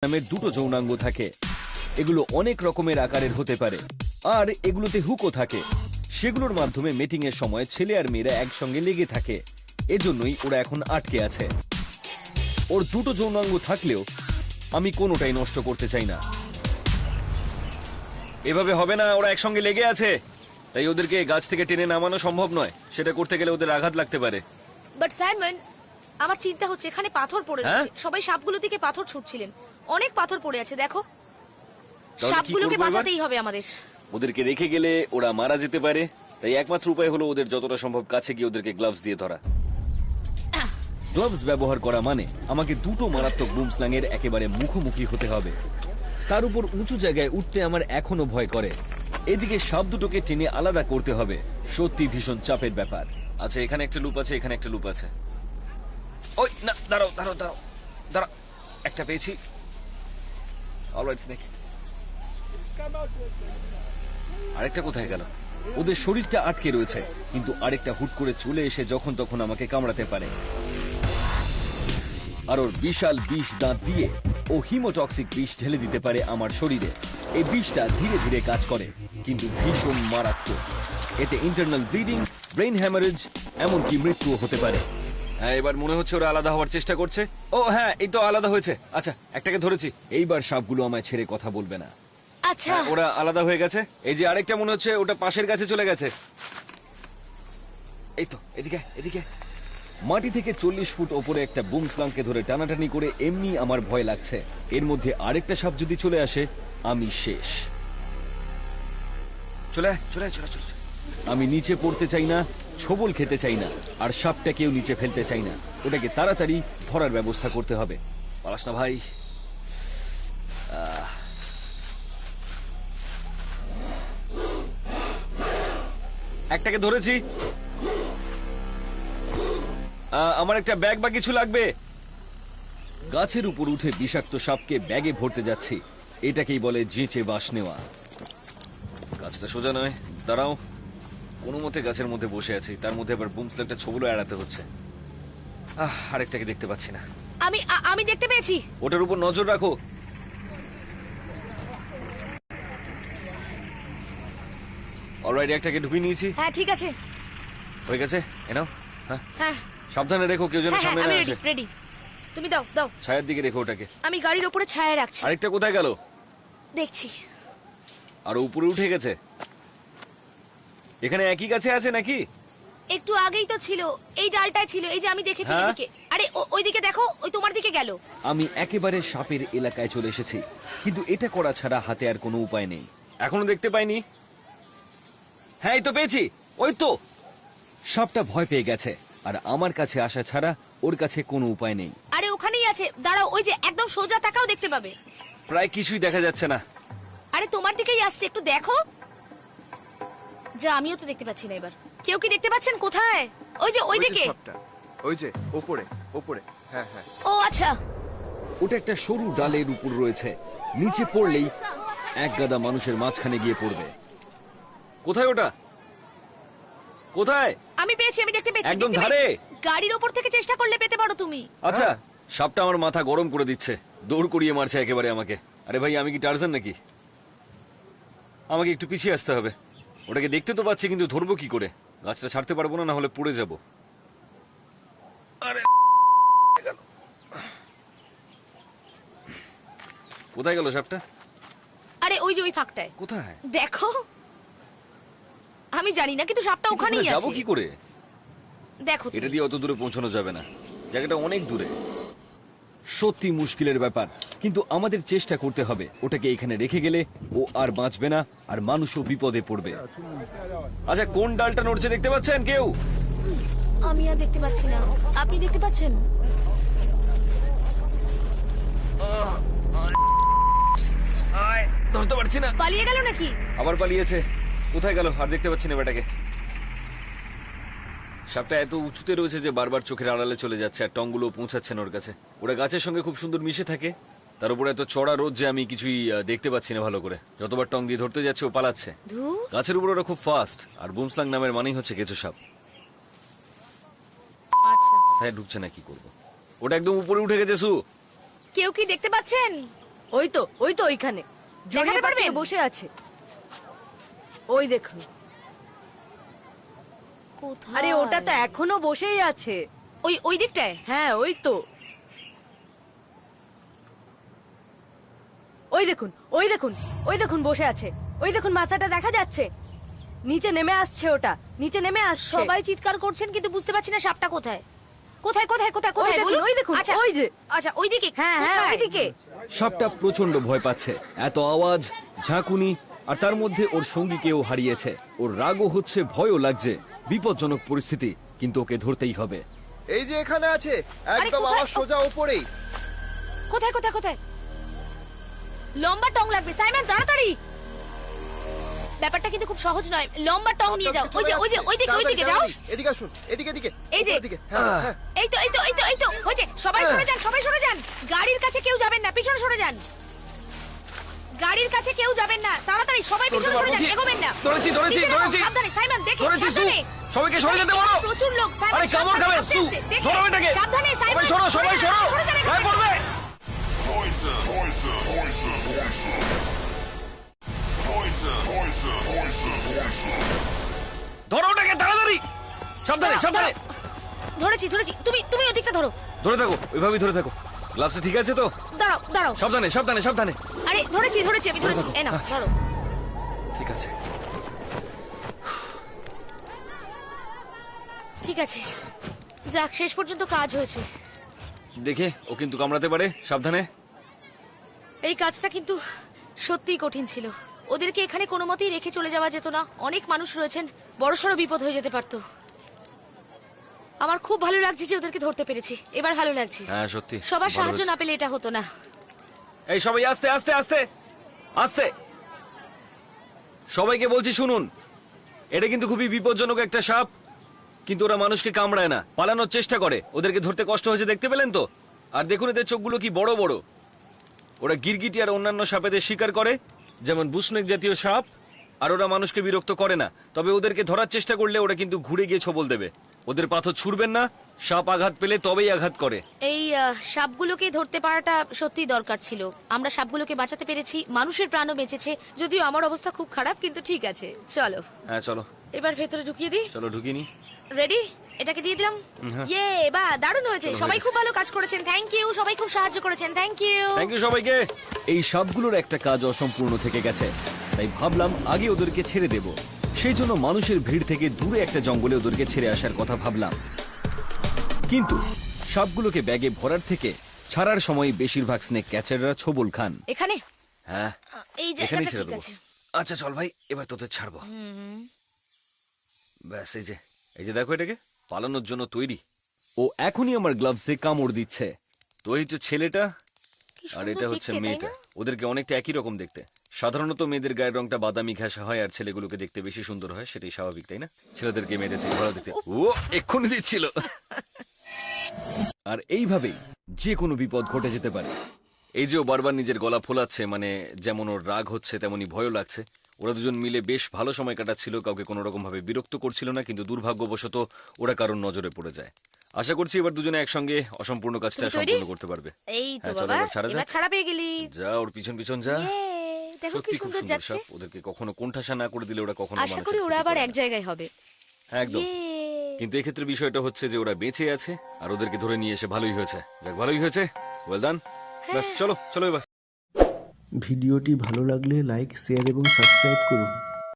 স্পার্মের দুটো যৌনাঙ্গ থাকে। এগুলো অনেক রকমের আকারের হতে পারে, আর এগুলোতে হুকও থাকে। সেগুলোর মাধ্যমে মেটিং এর সময় ছেলে আর মেয়েরা একসঙ্গে লেগে থাকে। এজন্যই ওরা এখন আটকে আছে। ওর দুটো যৌনাঙ্গ থাকলেও আমি কোনোটাই নষ্ট করতে চাই না। এভাবে হবে না, ওরা একসঙ্গে লেগে আছে, তাই ওদেরকে গাছ থেকে টেনে নামানো সম্ভব নয়। সেটা করতে গেলে ওদের আঘাত লাগতে পারে। বাট সাইমন, আমার চিন্তা হচ্ছে এখানে পাথর পড়ে রয়েছে। সবাই সাপগুলো দিকে পাথর ছুটছিলেন, অনেক পাথর পড়ে আছে। দেখো, সাপগুলোকে বাঁচাতেই হবে আমাদের। ওদেরকে রেখে গেলে ওরা মারা যেতে পারে, তাই একমাত্র উপায় হলো ওদের যতটা সম্ভব কাছে গিয়ে ওদেরকে গ্লাভস দিয়ে ধরা। গ্লাভস ব্যবহার করা মানে আমাকে দুটো মারাত্মক বুমস্ল্যাং এর একেবারে মুখোমুখি হতে হবে। তার উপর উঁচু জায়গায় উঠতে আমার এখনো ভয় করে। এদিকে সাপ দুটোকে টেনে আলাদা করতে হবে, সত্যি ভীষণ চাপের ব্যাপার। আচ্ছা, এখানে একটা লুপ আছে, এখানে একটা লুপ আছে। ওই না, দাঁড়াও দাঁড়াও দাঁড়াও দাঁড়াও, একটা পেয়েছি। Alright snake. আরেকটা কোথায় গেল? ওদের শরীরটা আটকে রয়েছে, কিন্তু আরেকটা হুট করে চলে এসে যখন তখন আমাকে কামড়াতে পারে। আর ওর বিশাল বিষ দাঁত দিয়ে ও হিমোটক্সিক বিষ ঢেলে দিতে পারে আমার শরীরে। এই বিষটা ধীরে ধীরে কাজ করে, কিন্তু ভীষণ মারাত্মক। এতে ইন্টারনাল ব্লিডিং, ব্রেন হ্যামারেজ, এমনকি মৃত্যুও হতে পারে। হ্যাঁ, এবার মনে হচ্ছে ওরা আলাদা হওয়ার চেষ্টা করছে। ও হ্যাঁ, এই তো আলাদা হয়েছে। আচ্ছা, একটাকে ধরেছি। এইবার সাপগুলো আমায় ছেড়ে কথা বলবে না। আচ্ছা, ওরা আলাদা হয়ে গেছে। এই যে আরেকটা মনে হচ্ছে ওটা পাশের গাছে চলে গেছে। এই তো, এদিকে এদিকে। মাটি থেকে 40 ফুট ওপরে একটা বুমস্ল্যাংকে ধরে টানাটানি করে এমনি আমার ভয় লাগছে। এর মধ্যে আরেকটা সাপ যদি চলে আসে, আমি শেষ। চলে চলে চলে চলে। আমি নিচে পড়তে চাই না, ছোবল খেতে চাই না, আর সাপটাকেও নিচে ফেলতে চাই না। ওটাকে তাড়াতাড়ি ধরার ব্যবস্থা করতে হবে। পালাস না ভাই। একটাকে ধরেছি। আমার একটা ব্যাগ বা কিছু লাগবে। গাছের উপর উঠে বিষাক্ত সাপকে ব্যাগে ভরতে যাচ্ছি। এটাকেই বলে জেঁচে বাস নেওয়া। গাছটা সোজা নয়, দাঁড়াও। কোনো মতে গাছের মধ্যে বসে আছি, তার মধ্যে আবার বুমস্ল্যাংটা ছোবলও এড়াতে হচ্ছে। আরেকটাকে দেখতে পাচ্ছি না। আমি দেখতে পেয়েছি। ওটার উপর নজর রাখো। অলরাইট, একটাকে ঢুকিয়ে নিয়েছি। হ্যাঁ, ঠিক আছে, হয়ে গেছে। এনাও। হ্যাঁ, সাবধানে রেখো, কেউ যেন সামনে না আসে। রেডি। তুমি দাও দাও। ছায়ার দিকে রেখো ওটাকে। আমি গাড়ির উপরে ছায়া রাখছি। আরেকটা কোথায় গেল? দেখছি। আর উপরে উঠে গেছে। এখানে একই গাছে আছে নাকি? একটু আগেই তো ছিল, এই ডালটায় ছিল। এই যে আমি দেখেছি এদিকে। আরে ওইদিকে দেখো, ওই তোমার দিকে গেল। আমি একেবারে সাপের এলাকায় চলে এসেছি, কিন্তু এটা করা ছাড়া হাতে আর কোনো উপায় নেই। এখনো দেখতে পাইনি। হ্যাঁ, এই তো পেয়েছি। ওই তো সাপটা ভয় পেয়ে গেছে, আর আমার কাছে আসা ছাড়া ওর কাছে কোনো উপায় নেই। আরে ওখানেই আছে, দাঁড়াও। ওই যে একদম সোজা তাকাও, দেখতে পাবে। প্রায় কিছুই দেখা যাচ্ছে না। আরে তোমার দিকেই আসছে, একটু দেখো। যা, আমিও তো দেখতে পাচ্ছি না এবার। কেউ কি দেখতে পাচ্ছেন? কোথায়? ওই যে ওইদিকে। ওই যে উপরে উপরে। হ্যাঁ হ্যাঁ। ও আচ্ছা, ওটা একটা সরু ডালের উপর রয়েছে। নিচে পড়লেই এক গাদা মানুষের মাঝখানে গিয়ে পড়বে। কোথায় ওটা? কোথায়? আমি পেয়েছি, আমি দেখতে পেয়েছি। একদম ধারে। গাড়ির উপর থেকে চেষ্টা করলে পেতে পারো তুমি। আচ্ছা, সাপটা আমার মাথা গরম করে দিচ্ছে, দৌড় করিয়ে মারছে একেবারে আমাকে। আরে ভাই, আমি কি টার্জান নাকি? আমাকে একটু পিছিয়ে আসতে হবে। ওটাকে দেখতে তো পাচ্ছি, কিন্তু ধরবো কি করে? গাছটা ছাড়তে পারবো না, না হলে পড়ে যাবো। আরে কোথায় গেল সাপটা? আরে ওই যে ওই ফাঁকটায়। কোথায়? দেখো। আমি জানি না, কিন্তু সাপটা ওখানেই আছে। যাবো কি করে? দেখো, এটা দিয়ে অত দূরে পৌঁছানো যাবে না, জায়গাটা অনেক দূরে। সত্যি মুশকিলের ব্যাপার, কিন্তু আমাদের চেষ্টা করতে হবে। ওটাকে এখানে রেখে গেলে ও আর বাঁচবে না, আর মানুষও বিপদে পড়বে। আচ্ছা, কোন ডালটা নড়ছে দেখতে পাচ্ছেন কেউ? আমি আর দেখতে পাচ্ছি না। আপনি দেখতে পাচ্ছেন? ধরতে পারছি না। পালিয়ে গেল নাকি? আবার পালিয়েছে। কোথায় গেল? আর দেখতে পাচ্ছি না বেটাকে। সাপটা এত উঁচুতে রয়েছে যে বারবার চোখের আড়ালে চলে যাচ্ছে, আর টংগুলো পৌঁছাচ্ছে না ওর কাছে। ওরা গাছের সঙ্গে খুব সুন্দর মিশে থাকে, তার উপরে এত চড়া রোদ যে আমি কিছুই দেখতে পাচ্ছি না ভালো করে। যতবার টং দিয়ে ধরতে যাচ্ছে ও পালাচ্ছে। গাছের উপর ওরা খুব ফাস্ট, আর বুমস্ল্যাং নামের মানেই হচ্ছে কেঁচো সাপ। আচ্ছা, হ্যাঁ, ঢুকছে না, কি করবো? ওটা একদম উপরে উঠে গেছে। সু, কেউ কি দেখতে পাচ্ছেন? ওই তো ওইখানে জড়িয়ে দেখাতে পারবেন? পারবেন বসে আছে। ওই দেখুন। কোথায়? আরে ওটা তো এখনো বসেই আছে। ওই দিকটায়। হ্যাঁ ওই তো। ওই দেখুন ওই দেখুন ওই দেখুন বসে আছে। ওই দেখুন মাথাটা দেখা যাচ্ছে। নিচে নেমে আসছে, ওটা নিচে নেমে আসছে। সবাই চিৎকার করছেন কিন্তু বুঝতে পারছি না সাপটা কোথায়। কোথায় কোথায় কোথায় ওই কোথায় দেখুন, বলুন? ওই দেখুন, আচ্ছা ওই যে। আচ্ছা ওইদিকে। হ্যাঁ হ্যাঁ কোথায়? ওইদিকে। সাপটা প্রচন্ড ভয় পাচ্ছে, এত আওয়াজ, ঝাঁকুনি, আর তার মধ্যে ওর সঙ্গীকেও হারিয়েছে। ওর রাগও হচ্ছে, ভয়ও লাগছে। বিপজ্জনক পরিস্থিতি, কিন্তু ওকে ধরতেই হবে। এই যে এখানে আছে, একদম কোথায়? আমার সোজা উপরেই। কোথায় কোথায় কোথায়? লম্বা টং লাগবে সাইমন, তাড়াতাড়ি। ব্যাপারটা কিন্তু খুব সহজ নয়। লম্বা টং নিয়ে যাও। ওইদিকে যাও। এদিকে আসুন, এদিকে। এই যে। উপরের দিকে। হ্যাঁ, হ্যাঁ। এই তো ওই যে সবাই সরে যান। গাড়ির কাছে কেউ যাবেন না, পিছনে সরে যান। গাড়ির কাছে কেউ যাবেন না, তাড়াতাড়ি সবাই পিছনে সরে যান, এগোবেন না। ধরেছি। সাবধানে সাইমন, দেখে ধরেছি, সু। সাবধানে। সবাইকে সরে যেতে বলো। প্রচুর লোক সাইমন। আরে কামড় খাবে, আস্তে সু। আস্তে, দেখে। ধরো এটাকে। সাবধানে সাইমন। সবাই সরো। সরে যান এখান গায়ে থেকে। পড়বে। ধরো ওটাকে তাড়াতাড়ি। সাবধানে। ধরেছি। তুমি ওদিকটা ধরো। ধরে থাকো, ওইভাবেই ধরে থাকো। গ্লাভসে ঠিক আছে তো? দাঁড়াও। সাবধানে। আরে ধরেছি আমি ধরেছি। এই নাও, ধরো। ঠিক আছে। ঠিক আছে, যাক শেষ পর্যন্ত কাজ হয়েছে। দেখে, ও কিন্তু কামড়াতে পারে, সাবধানে। এই কাজটা কিন্তু সত্যিই কঠিন ছিল। ওদেরকে এখানে কোনো মতেই রেখে চলে যাওয়া যেত না। অনেক মানুষ রয়েছেন, বড়সড় বিপদ হয়ে যেতে পারতো। আমার খুব ভালো লাগছে যে ওদেরকে ধরতে পেরেছি। এবার ভালো লাগছে। হ্যাঁ সত্যি, সবার ভালো সাহায্য হয়েছে। না পেলে এটা হতো না। এই সবাই আস্তে। সবাইকে বলছি শুনুন, এটা কিন্তু খুবই বিপজ্জনক একটা সাপ। কিন্তু ওরা মানুষকে কামড়ায় না, পালানোর চেষ্টা করে। ওদেরকে ধরতে কষ্ট হয়েছে, দেখতে পেলেন তো? আর দেখুন এদের চোখগুলো কি বড় বড়। ওরা গিরগিটি আর অন্যান্য সাপেদের শিকার করে, যেমন বুসনেক জাতীয় সাপ। আর ওরা মানুষকে বিরক্ত করে না। তবে ওদেরকে ধরার চেষ্টা করলে ওরা কিন্তু ঘুরে গিয়ে ছোবল দেবে। ওদের পাথর ছুড়বেন না, সাপ আঘাত পেলে তবেই আঘাত করে। এই সাপগুলোকে ধরতে পারাটা সত্যি দরকার ছিল। আমরা সাপগুলোকে বাঁচাতে পেরেছি, মানুষের প্রাণও বেঁচেছে। যদিও আমার অবস্থা খুব খারাপ, কিন্তু ঠিক আছে। চলো হ্যাঁ চলো, এবার ভেতরে ঢুকিয়ে দিই। চলো ঢুকিয়ে নি। রেডি? এটাকে দিয়ে দিলাম। ইয়ে, বাহ, দারুণ হয়েছে। চলো, সবাই হয়ে খুব ভালো কাজ করেছেন। Thank you. সবাই খুব সাহায্য করেছেন। Thank you. থ্যাংক ইউ সবাইকে। এই সাপগুলোর একটা কাজ অসম্পূর্ণ থেকে গেছে, তাই ভাবলাম আগে ওদেরকে ছেড়ে দেব। সেই জন্য মানুষের ভিড় থেকে দূরে একটা জঙ্গলে ওদেরকে ছেড়ে আসার কথা ভাবলাম। কিন্তু সাপগুলোকে ব্যাগে ভরার থেকে ছাড়ার সময় বেশিরভাগ স্নেক ক্যাচাররা ছোবল খান। এখানে হ্যাঁ, এই এখানেই জায়গাটা ছেড়ে ঠিক দেবো। আছে। আচ্ছা চল ভাই, এবার তোদের ছাড়বো। ব্যাস, এই যে দেখো, এটাকে পালানোর জন্য তৈরি। ও এখনই আমার গ্লাভসে কামড় দিচ্ছে। তো এই যে ছেলেটা কি আর সুন্দর এটা হচ্ছে দেখতে, তাই মেয়েটা। না? ওদেরকে অনেকটা একই রকম দেখতে। সাধারণত মেয়েদের গায়ের রংটা বাদামি ঘেঁষা হয়, আর ছেলেগুলোকে দেখতে বেশি সুন্দর হয়। সেটাই স্বাভাবিক, তাই না? ছেলেদেরকে মেয়েদের থেকে ভালো দেখতে। ও এক্ষুনি দিচ্ছিল। আর এইভাবেই যে কোনো বিপদ ঘটে যেতে পারে। এই যে ও বারবার নিজের গলা ফোলাচ্ছে, মানে যেমন ওর রাগ হচ্ছে তেমনই ভয়ও লাগছে। ওরা দুজন মিলে বেশ ভালো সময় কাটাচ্ছিল, কাউকে কোনো রকম ভাবে বিরক্ত করছিল না। কিন্তু দুর্ভাগ্যবশত ওরা কারোর নজরে পড়ে যায়। আশা করছি এবার দুজনে একসঙ্গে অসম্পূর্ণ কাজটা তুমি তৈরি? সম্পূর্ণ করতে পারবে। এই তো হ্যাঁ, চলো, বাবা, এবার ছাড়া যাক। এবার ছাড়া পেয়ে গেলি। যা, ওর পিছন যা। ইয়ে, দেখো কি সত্যি খুব সুন্দর সুন্দর যাচ্ছে। সাপ। ওদেরকে কখনো কোণঠাসা না করে দিলে ওরা কখনো আশা মানুষের করি ওরা ক্ষতি আবার করে এক না। জায়গায় হবে। হ্যাঁ, একদম। ইয়ে। কিন্তু এক্ষেত্রে বিষয়টা হচ্ছে যে ওরা বেঁচে আছে, আর ওদেরকে ধরে নিয়ে এসে ভালোই হয়েছে। যাক, ভালোই হয়েছে। Well done. ব্যাস, চলো এবার। ভিডিওটি ভালো লাগলে লাইক, শেয়ার এবং সাবস্ক্রাইব করুন।